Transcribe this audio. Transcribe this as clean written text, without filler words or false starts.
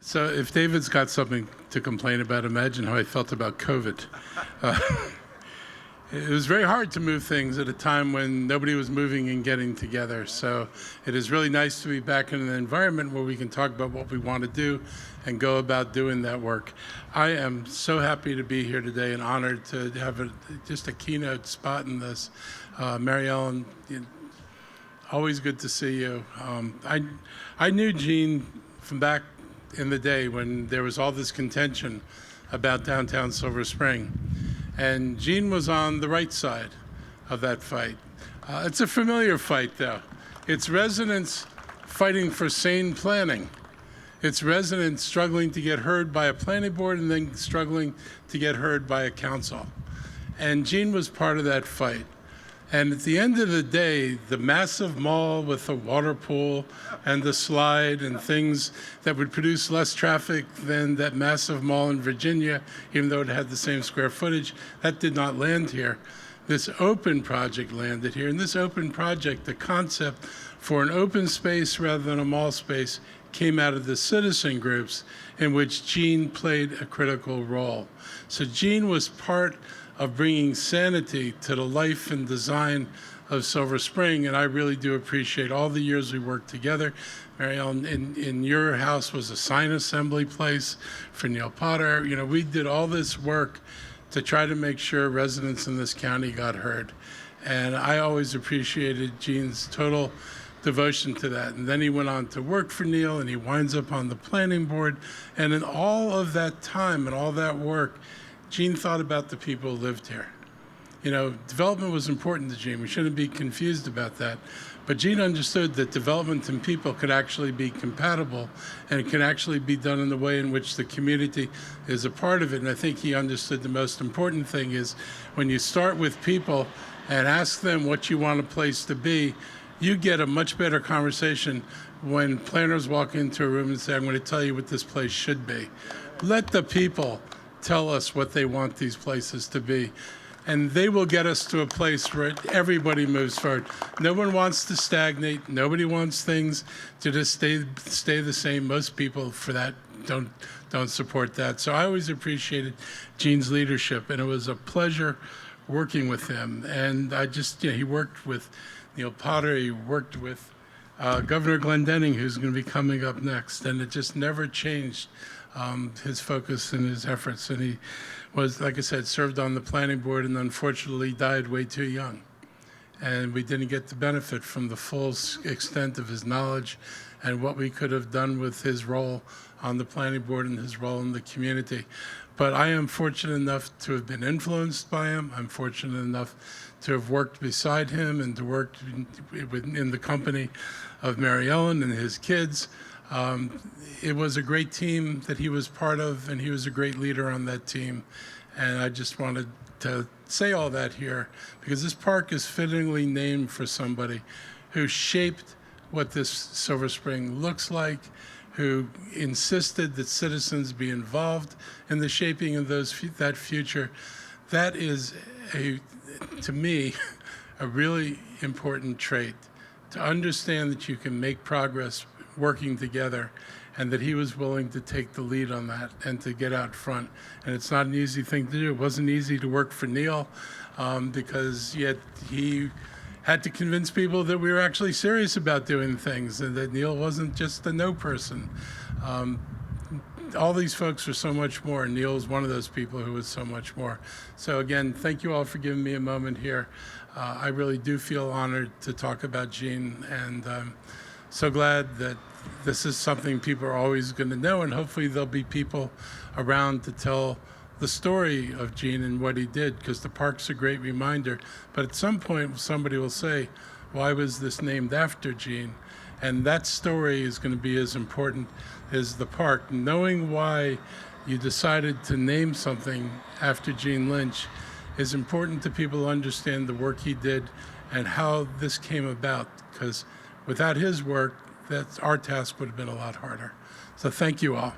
So if David's got something to complain about, imagine how I felt about COVID. Uh, It was very hard to move things at a time when nobody was moving and getting together. So it is really nice to be back in an environment where we can talk about what we want to do and go about doing that work. I am so happy to be here today and honored to have just a keynote spot in this. Mary Ellen, always good to see you. I knew Gene from back in the day when there was all this contention about downtown Silver Spring. And Gene was on the right side of that fight. It's a familiar fight, though. It's residents fighting for sane planning. It's residents struggling to get heard by a planning board and then struggling to get heard by a council. And Gene was part of that fight. And at the end of the day, the massive mall with the water pool and the slide and things that would produce less traffic than that massive mall in Virginia, even though it had the same square footage, that did not land here. This open project landed here. And this open project, the concept for an open space rather than a mall space, came out of the citizen groups in which Gene played a critical role. So Gene was part of bringing sanity to the life and design of Silver Spring, and I really do appreciate all the years we worked together. Mary Ellen, in your house was a sign assembly place for Neil Potter. You know, we did all this work to try to make sure residents in this county got heard. And I always appreciated Gene's total devotion to that. And then he went on to work for Neil, and he winds up on the planning board. And in all of that time and all that work, Gene thought about the people who lived here. You know, development was important to Gene. We shouldn't be confused about that. But Gene understood that development and people could actually be compatible, and it can actually be done in the way in which the community is a part of it. And I think he understood the most important thing is when you start with people and ask them what you want a place to be, you get a much better conversation when planners walk into a room and say, I'm going to tell you what this place should be. Let the people tell us what they want these places to be. And they will get us to a place where everybody moves forward. No one wants to stagnate. Nobody wants things to just stay the same. Most people for that don't support that. So I always appreciated Gene's leadership, and it was a pleasure working with him. And he worked with Neil Potter. He worked with Governor Glendening, who's going to be coming up next. And it just never changed his focus and his efforts. And he was, like I said, served on the planning board and unfortunately died way too young. And we didn't get the benefit from the full extent of his knowledge and what we could have done with his role on the planning board and his role in the community. But I am fortunate enough to have been influenced by him. I'm fortunate enough to have worked beside him and to work in the company of Mary Ellen and his kids. It was a great team that he was part of, and he was a great leader on that team. And I just wanted to say all that here because this park is fittingly named for somebody who shaped what this Silver Spring looks like, who insisted that citizens be involved in the shaping of that future. That is, to me, a really important trait, to understand that you can make progress working together, and that he was willing to take the lead on that and to get out front. And it's not an easy thing to do. It wasn't easy to work for Neil because yet he had to convince people that we were actually serious about doing things and that Neil wasn't just a no person. All these folks are so much more, and Neil is one of those people who was so much more. So again, thank you all for giving me a moment here. I really do feel honored to talk about Gene, and so glad that this is something people are always going to know, and hopefully there'll be people around to tell the story of Gene and what he did, because the park's a great reminder. But at some point, somebody will say, why was this named after Gene? And that story is going to be as important as the park. Knowing why you decided to name something after Gene Lynch is important to people to understand the work he did and how this came about, because without his work, our task would have been a lot harder. So thank you all.